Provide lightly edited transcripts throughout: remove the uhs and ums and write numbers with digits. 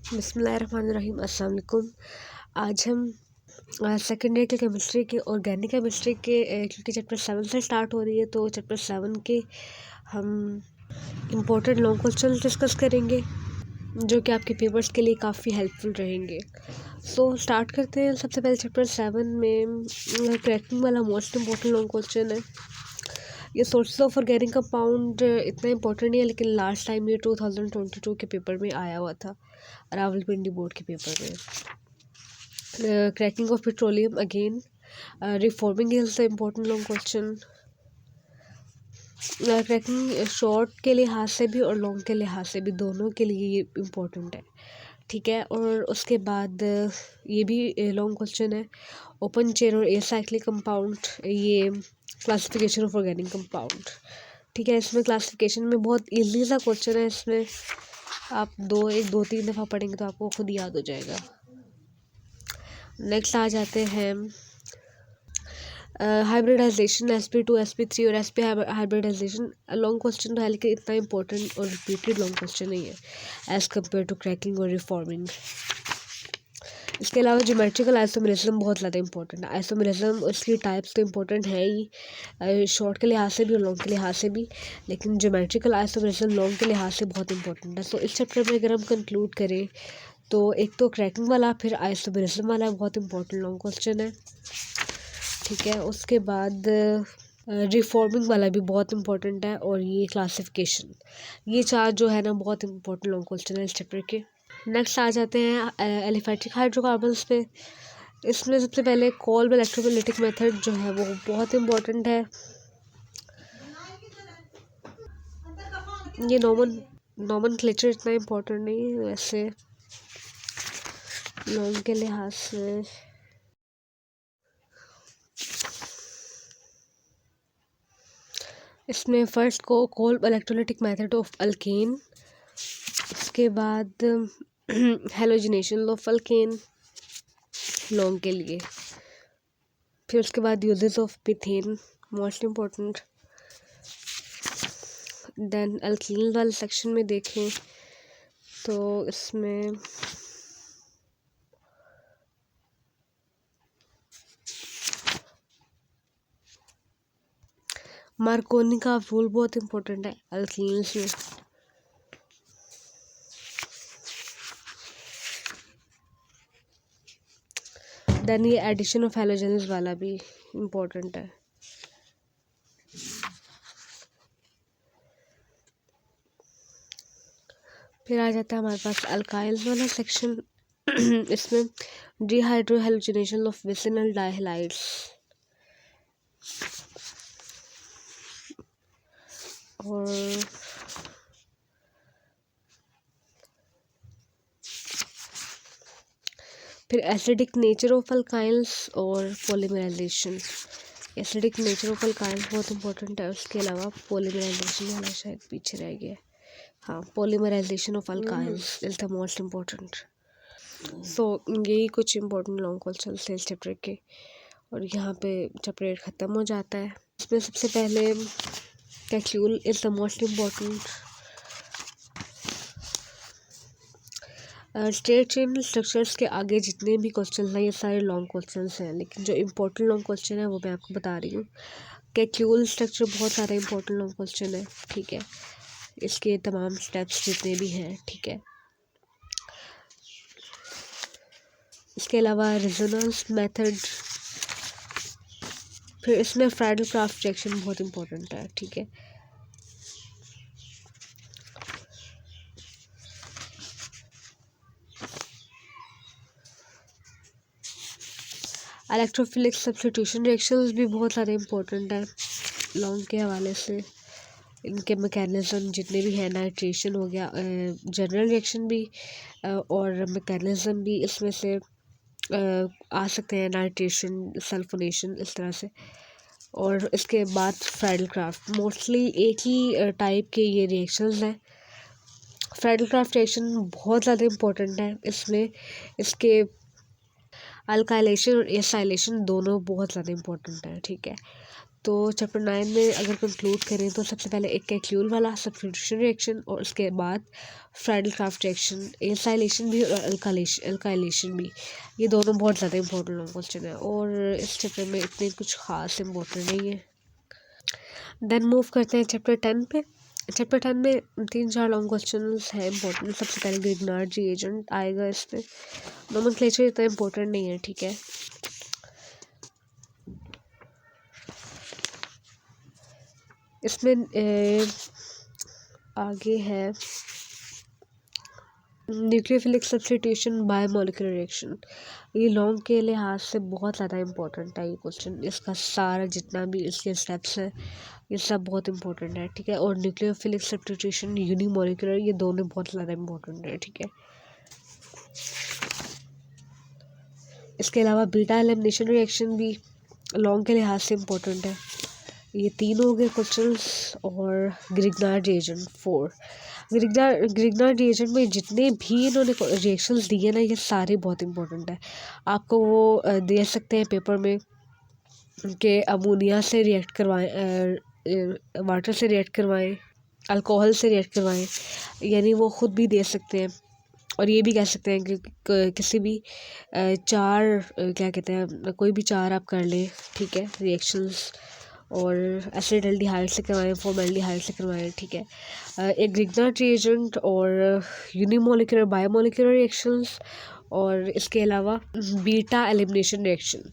बिस्मिल्लाहिर्रहमानिर्रहीम। अस्सलाम वालेकुम। आज हम सेकेंड ईयर के केमिस्ट्री के ऑर्गेनिक केमिस्ट्री के क्योंकि चैप्टर 7 से स्टार्ट हो रही है, तो चैप्टर 7 के हम इम्पोर्टेंट लॉन्ग क्वेश्चन डिस्कस करेंगे जो कि आपके पेपर्स के लिए काफ़ी हेल्पफुल रहेंगे। सो स्टार्ट करते हैं। सबसे पहले चैप्टर 7 में क्रैकिंग वाला मोस्ट इम्पोर्टेंट लॉन्ग क्वेश्चन है। ये सोर्सेज ऑफ ऑर्गेनिक कंपाउंड इतना इंपॉर्टेंट नहीं है, लेकिन लास्ट टाइम ये 2022 के पेपर में आया हुआ था, रावलपिंडी बोर्ड के पेपर में। Cracking of petroleum again, reforming is the important long question. Cracking short के लिहाज से भी और लॉन्ग के लिहाज से भी, दोनों के लिए ये इम्पोर्टेंट है, ठीक है। और उसके बाद ये भी लॉन्ग क्वेश्चन है, ओपन चेन और एसाइक्लिक कंपाउंड, ये क्लासिफिकेशन ऑफ ऑर्गेनिक कंपाउंड, ठीक है। इसमें क्लासिफिकेशन में बहुत इजी सा क्वेश्चन है। इसमें आप दो तीन दफ़ा पढ़ेंगे तो आपको खुद याद हो जाएगा। नेक्स्ट आ जाते हैं हाइब्रिडाइजेशन, sp2 sp3 और sp हाइब्रिडाइजेशन। लॉन्ग क्वेश्चन तो है, लेकिन इतना इंपॉर्टेंट और रिपीटेड लॉन्ग क्वेश्चन नहीं है एज़ कम्पेयर टू क्रैकिंग और रिफॉर्मिंग। इसके अलावा ज्योमेट्रिकल आइसोमेरिज्म बहुत ज़्यादा इंपॉर्टेंट है। आइसोमेरिज्म उसकी टाइप्स तो इंपॉर्टेंट है ही, शॉर्ट के लिहाज से भी और लॉन्ग के लिहाज से भी, लेकिन ज्योमेट्रिकल आइसोमेरिज्म लॉन्ग के लिहाज से बहुत इंपॉर्टेंट है। सो इस चैप्टर में अगर हम कंक्लूड करें तो एक तो क्रैकिंग वाला, फिर आइसोमेरिज्म वाला बहुत इंपॉर्टेंट लॉन्ग क्वेश्चन है, ठीक है। उसके बाद रिफॉर्मिंग वाला भी बहुत इंपॉर्टेंट है, और ये क्लासिफिकेशन, ये चार जो है ना बहुत इंपॉर्टेंट लॉन्ग क्वेश्चन है इस चैप्टर के। नेक्स्ट आ जाते हैं एलिफैटिक हाइड्रोकार्बन्स पे। इसमें सबसे पहले कोल्ब इलेक्ट्रोलिटिक मेथड जो है वो बहुत इम्पोर्टेंट है। ये नॉमनक्लेचर इतना इम्पोर्टेंट नहीं है वैसे लॉन्ग के लिहाज से। इसमें फर्स्ट को Kolb electrolytic method of alkane, उसके बाद हेलोजिनेशन ऑफ अल्केन लॉन्ग के लिए, फिर उसके बाद uses of methane most important. Then alkene वाले सेक्शन में देखें तो इसमें मार्कोनी का रूल बहुत इम्पोर्टेंट है अल्कीन्स में। देन ये एडिशन ऑफ हैलोजेंस वाला भी इम्पोर्टेंट है। फिर आ जाता है हमारे पास अल्काइल्स वाला सेक्शन। इसमें डिहाइड्रो हैलोजिनेशन ऑफ विसिनल डाइहलाइड्स, और फिर एसिडिक नेचर ऑफ अल्काइल्स और पॉलीमराइजेशन। एसिडिक नेचर ऑफ अल्काइल्स बहुत इंपॉर्टेंट है। उसके अलावा पॉलीमराइजेशन वाला शायद पीछे रह गया। हाँ, polymerisation of alkyls is the most important. So यही कुछ इम्पोर्टेंट लॉन्ग क्वेश्चन थे इस चैप्टर के, और यहाँ पे चैप्टर 8 ख़त्म हो जाता है। इसमें सबसे पहले Kekulé is the most important. State chain structures के आगे जितने भी क्वेश्चन हैं ये सारे लॉन्ग क्वेश्चन हैं, लेकिन जो इम्पोर्टेंट लॉन्ग क्वेश्चन है वो मैं आपको बता रही हूँ। कैक्यूल स्ट्रक्चर बहुत सारे इम्पोर्टेंट लॉन्ग क्वेश्चन है, ठीक है। इसके तमाम स्टेप्स जितने भी हैं, ठीक है। इसके अलावा रेजोनेंस मेथड, फिर इसमें फ्राइडल क्राफ्ट रिएक्शन बहुत इंपॉर्टेंट है, ठीक है। इलेक्ट्रोफिलिक सब्स्टिट्यूशन रिएक्शंस भी बहुत सारे इंपॉर्टेंट हैं लॉन्ग के हवाले से। इनके मैकेनिज्म जितने भी हैं, नाइट्रेशन हो गया, जनरल रिएक्शन भी और मैकेनिज्म भी इसमें से आ सकते हैं, नाइट्रेशन, सल्फोनेशन, इस तरह से। और इसके बाद फ्राइडल क्राफ्ट, मोस्टली एक ही टाइप के ये रिएक्शंस हैं। फ्राइडल क्राफ्ट रिएक्शन बहुत ज़्यादा इम्पोर्टेंट है। इसमें इसके अल्काइलेशन और एसाइलेशन दोनों बहुत ज़्यादा इम्पोर्टेंट है, ठीक है। तो चैप्टर 9 में अगर कंक्लूड करें तो सबसे पहले एक एक्यूल वाला सब्स्टिट्यूशन रिएक्शन, और उसके बाद फ्राइडल क्राफ्ट रिएक्शन, एसाइलेशन भी और अल्काइलेशन भी, ये दोनों बहुत ज़्यादा इंपॉर्टेंट लॉन्ग क्वेश्चन है और इस चैप्टर में इतने कुछ खास इंपॉर्टेंट नहीं है। देन मूव करते हैं चैप्टर 10 पे। चैप्टर 10 में 3-4 लॉन्ग क्वेश्चन है इंपॉर्टेंट। सबसे पहले ग्रिग्नार्ड रिएजेंट आएगा। इस पर नोमेनक्लेचर इतना इंपॉर्टेंट नहीं है, ठीक है। इसमें आगे है न्यूक्लियोफिलिक सब्स्टिट्यूशन बायोमोलिकुलर रिएक्शन। ये लॉन्ग के लिहाज से बहुत ज़्यादा इंपॉर्टेंट है ये क्वेश्चन। इसका सारा जितना भी इसके स्टेप्स हैं ये सब बहुत इंपॉर्टेंट है, ठीक है। और न्यूक्लियोफिलिक सब्स्टिट्यूशन यूनिमोलिकुलर, ये दोनों बहुत ज़्यादा इंपॉर्टेंट है, ठीक है। इसके अलावा बीटा एलिमिनेशन रिएक्शन भी लॉन्ग के लिहाज से इंपॉर्टेंट है। ये 3 हो गए क्वेश्चंस। और ग्रिग्नार्ड रिएजेंट 4। ग्रिग्नार्ड रिएजेंट में जितने भी इन्होंने रिएक्शंस दिए ना ये सारे बहुत इंपॉर्टेंट है। आपको वो दे सकते हैं पेपर में कि अमोनिया से रिएक्ट करवाएं, वाटर से रिएक्ट करवाएं, अल्कोहल से रिएक्ट करवाएं, यानी वो ख़ुद भी दे सकते हैं। और ये भी कह सकते हैं कि किसी भी क्या कहते हैं, कोई भी 4 आप कर लें, ठीक है, रिएक्शंस, और एसिडल्डिहाइड से करवाएं, फॉर्मल्डिहाइड से करवाएं, ठीक है। एक ग्रिग्नार्ड रिएजेंट और यूनिमोलिकुलर बायोमोलिकुलर रिएक्शंस, और इसके अलावा बीटा एलिमिनेशन रिएक्शन,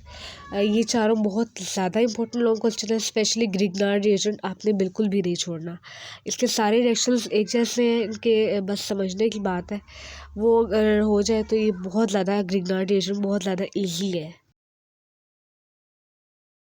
ये चारों बहुत ज़्यादा इंपॉर्टेंट लॉन्ग क्वेश्चन है। स्पेशली ग्रिग्नार्ड रिएजेंट आपने बिल्कुल भी नहीं छोड़ना। इसके सारे रिएक्शंस एक जैसे हैं, इनके बस समझने की बात है। वो अगर हो जाए तो ये बहुत ज़्यादा ग्रिग्नार्ड रिएजेंट बहुत ज़्यादा ईजी है।